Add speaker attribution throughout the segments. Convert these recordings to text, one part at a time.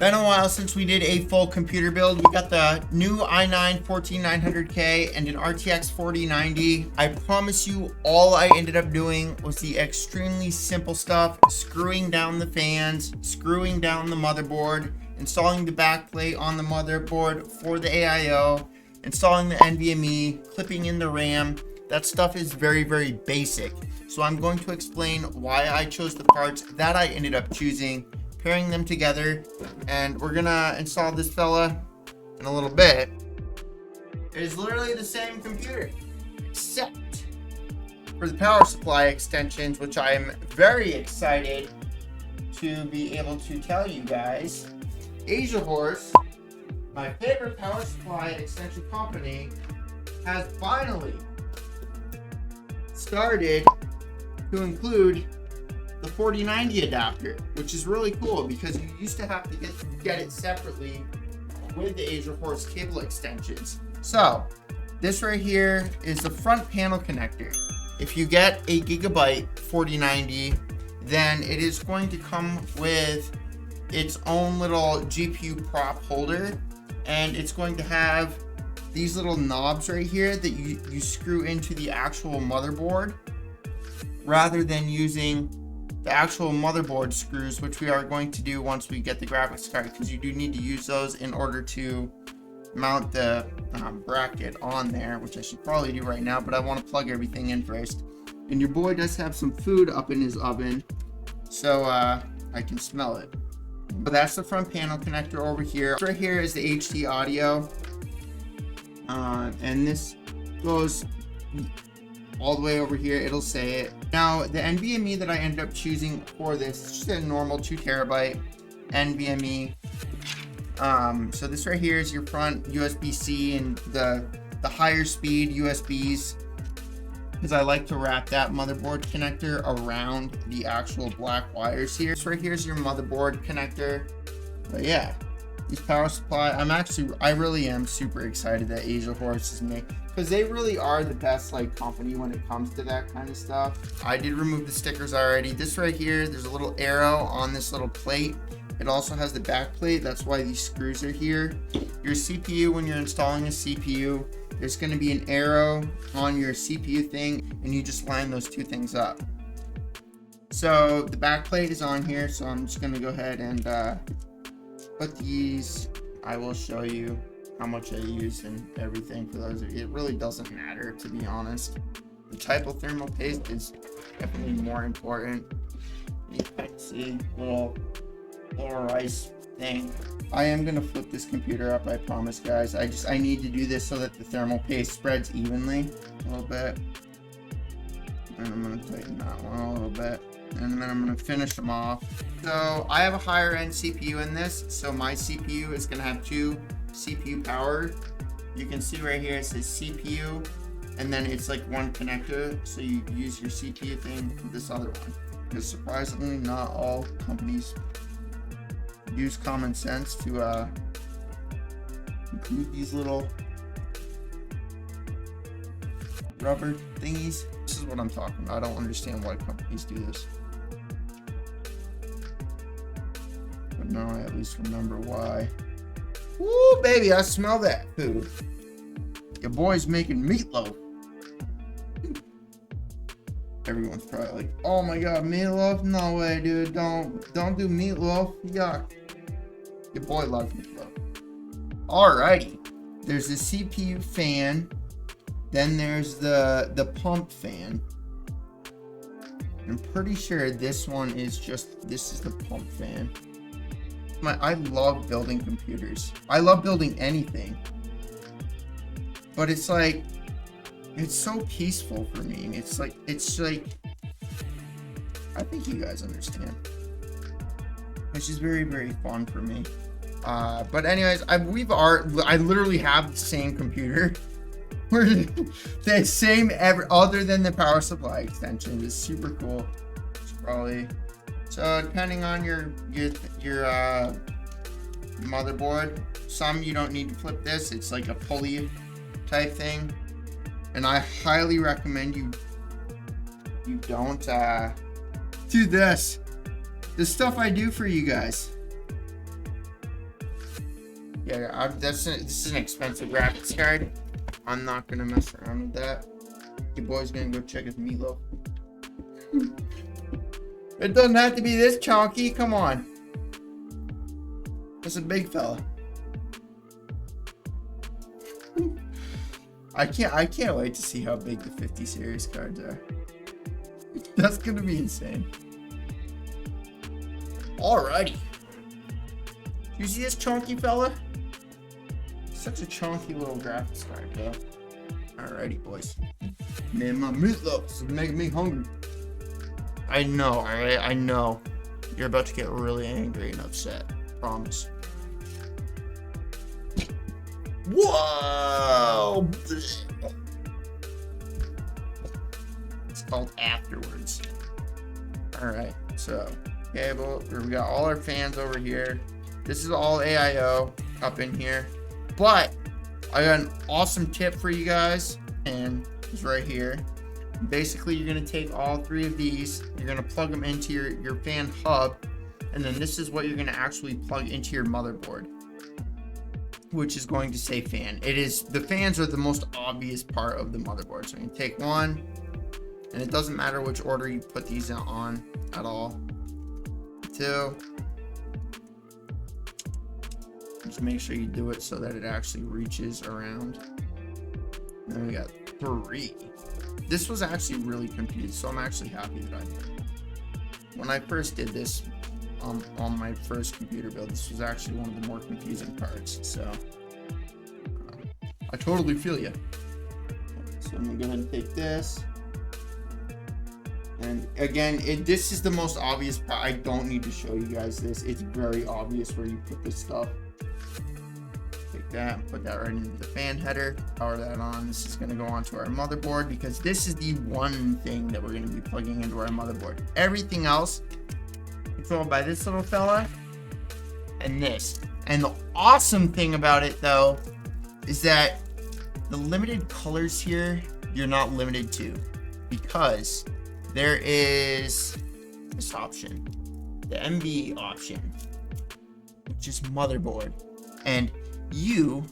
Speaker 1: Been a while since we did a full computer build. We got the new i9-14900K and an RTX 4090. I promise you, all I ended up doing was the extremely simple stuff: screwing down the fans, screwing down the motherboard, installing the backplate on the motherboard for the AIO, installing the NVMe, clipping in the RAM. That stuff is very, very basic. So I'm going to explain why I chose the parts that I ended up choosing, pairing them together, and we're gonna install this fella in a little bit. It is literally the same computer, except for the power supply extensions, which I am very excited to be able to tell you guys. GeForce, my favorite power supply extension company, has finally started to include the 4090 adapter, which is really cool because you used to have to get it separately with the GeForce cable extensions. So this right here is the front panel connector. If you get a Gigabyte 4090, then it is going to come with its own little GPU prop holder, and it's going to have these little knobs right here that you screw into the actual motherboard rather than using the actual motherboard screws, which we are going to do once we get the graphics card, because you do need to use those in order to mount the bracket on there, which I should probably do right now, but I want to plug everything in first. And your boy does have some food up in his oven, so I can smell it. But that's the front panel connector over here. Right here is the HD audio, and this goes all the way over here. It'll say it. Now, the NVMe that I ended up choosing for this is just a normal 2 terabyte NVMe. So this right here is your front USB-C and the higher speed USBs, because I like to wrap that motherboard connector around the actual black wires here. So right here is your motherboard connector. But yeah, these power supply, I really am super excited that GeForce is making, because they really are the best company when it comes to that kind of stuff. I did remove the stickers already. This right here, there's a little arrow on this little plate. It also has the back plate. That's why these screws are here. Your CPU, when you're installing a CPU, there's going to be an arrow on your CPU thing, and you just line those two things up. So the back plate is on here, so I'm just going to go ahead and put these. I will show you how much I use and everything for those of you. It really doesn't matter, to be honest. The type of thermal paste is definitely more important. You can see little rice thing. I am gonna flip this computer up, I promise, guys. I need to do this so that the thermal paste spreads evenly a little bit. And I'm gonna tighten that one a little bit, and then I'm gonna finish them off. So I have a higher end CPU in this, so my CPU is gonna have 2 CPU power. You can see right here it says CPU, and then it's like one connector, so you use your CPU thing for this other one, because surprisingly not all companies use common sense to include these little rubber thingies. This is what I'm talking about. I don't understand why companies do this, but now I at least remember why. Woo, baby, I smell that food. Your boy's making meatloaf. Everyone's probably like, oh my god, meatloaf? No way, dude. Don't do meatloaf. Yuck. Your boy loves meatloaf. Alrighty. There's the CPU fan. Then there's the pump fan. I'm pretty sure this one is this is the pump fan. I love building computers. I love building anything. But it's like, it's so peaceful for me. It's like, I think you guys understand. Which is very, very fun for me. But anyways, I literally have the same computer. We're the same other than the power supply extension. It's super cool. It's probably, so depending on your motherboard, some you don't need to flip this. It's like a pulley type thing, and I highly recommend you don't do this. The stuff I do for you guys. Yeah, this is an expensive graphics card. I'm not gonna mess around with that. Your boy's gonna go check his meatloaf. It doesn't have to be this chunky. Come on. It's a big fella. I can't wait to see how big the 50 series cards are. That's gonna be insane. Alrighty. You see this chunky fella? Such a chunky little graphics card, bro. Alrighty, boys. Man, my meatloaf is making me hungry. I know, alright? I know. You're about to get really angry and upset. Promise. Whoa! It's called afterwards. Alright, so cable. We got all our fans over here. This is all AIO up in here. But I got an awesome tip for you guys, and it's right here. Basically, you're going to take all three of these, you're going to plug them into your fan hub, and then this is what you're going to actually plug into your motherboard, which is going to say fan. The fans are the most obvious part of the motherboard. So you can take one, and it doesn't matter which order you put these on at all. Two. Just make sure you do it so that it actually reaches around. And then we got 3. This was actually really confused, so I'm actually happy that I did it. When I first did this on my first computer build, this was actually one of the more confusing parts. So I totally feel you. So I'm gonna go ahead and take this. And again, this is the most obvious part. I don't need to show you guys this. It's very obvious where you put this stuff. Take that and put that right into the fan header. Power that on. This is going to go onto our motherboard because this is the one thing that we're going to be plugging into our motherboard. Everything else controlled by this little fella and this. And the awesome thing about it though is that the limited colors here you're not limited to, because there is this option, the MB option, which is motherboard. And you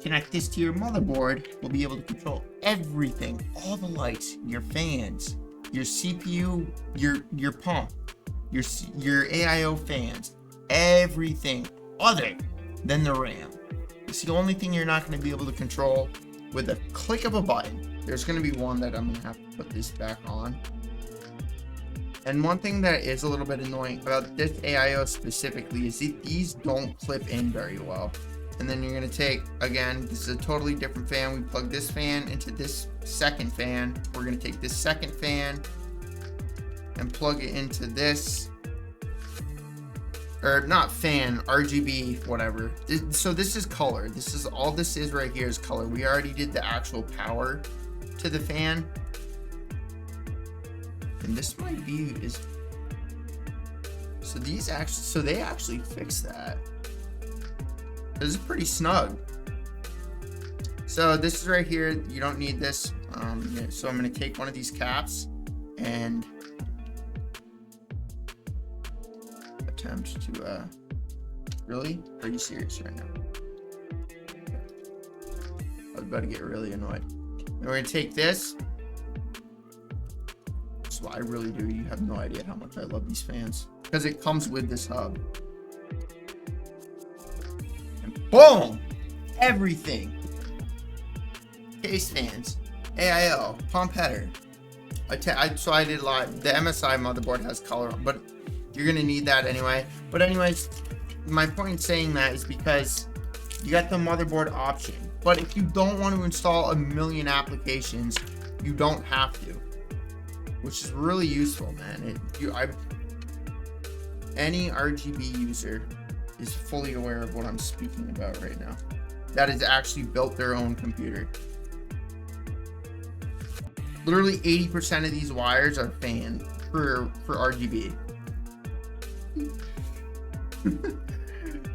Speaker 1: connect this to your motherboard, will be able to control everything, all the lights, your fans, your CPU, your pump, your AIO fans, everything other than the RAM. It's the only thing you're not going to be able to control with a click of a button. There's going to be one that I'm going to have to put this back on. And one thing that is a little bit annoying about this AIO specifically is these don't clip in very well. And then you're going to take, again, this is a totally different fan. We plug this fan into this second fan. We're going to take this second fan and plug it into this, or not fan, RGB, whatever. So this is color. This is all this is right here is color. We already did the actual power to the fan. And this might be so they actually fixed that. This is pretty snug. So this is right here. You don't need this. So I'm going to take one of these caps and attempt to really? Are you serious right now? I was about to get really annoyed. And we're going to take this. So I really do. You have no idea how much I love these fans because it comes with this hub. And boom! Everything. Case fans, AIO, pump header. So I did a lot. The MSI motherboard has color, but you're gonna need that anyway. But anyways, my point in saying that is because you got the motherboard option. But if you don't want to install a million applications, you don't have to. Which is really useful, man. Any RGB user is fully aware of what I'm speaking about right now. That has actually built their own computer. Literally 80% of these wires are fan for RGB.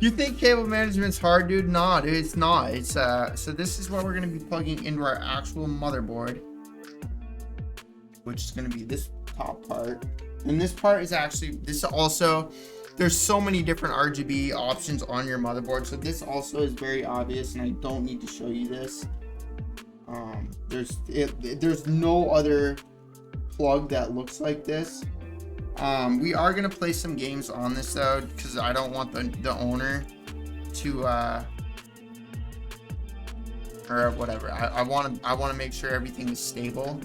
Speaker 1: You think cable management's hard, dude? No, dude, it's not. It's so this is what we're gonna be plugging into our actual motherboard, which is going to be this top part. And this part is actually, this also, there's so many different RGB options on your motherboard. So this also is very obvious, and I don't need to show you this. There's no other plug that looks like this. We are gonna play some games on this though, because I don't want the owner to or whatever. I want to make sure everything is stable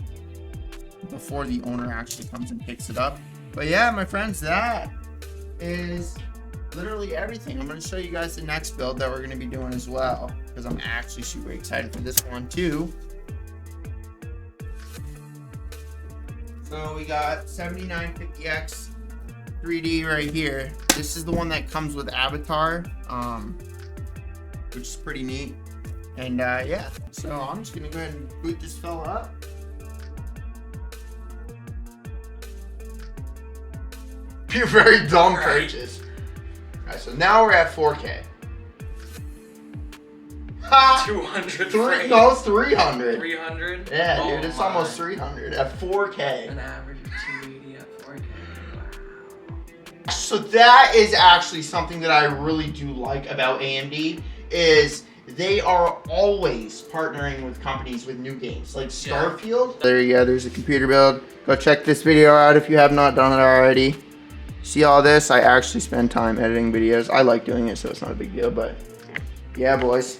Speaker 1: before the owner actually comes and picks it up. But yeah, my friends, that is literally everything. I'm going to show you guys the next build that we're going to be doing as well, because I'm actually super excited for this one too. So we got 7950X 3D right here. This is the one that comes with Avatar, which is pretty neat. And yeah, so I'm just gonna go ahead and boot this fella up. You're very dumb purchase. Alright, so now we're at 4K. Ha!
Speaker 2: 200.
Speaker 1: No, it's 300.
Speaker 2: 300?
Speaker 1: Yeah, dude, it's almost 300 at 4K.
Speaker 2: An average of 280 at 4K. Wow.
Speaker 1: So that is actually something that I really do like about AMD is they are always partnering with companies with new games like Starfield. Yeah. There you go, there's a computer build. Go check this video out if you have not done it already. See all this? I actually spend time editing videos. I like doing it, so it's not a big deal, but yeah, boys.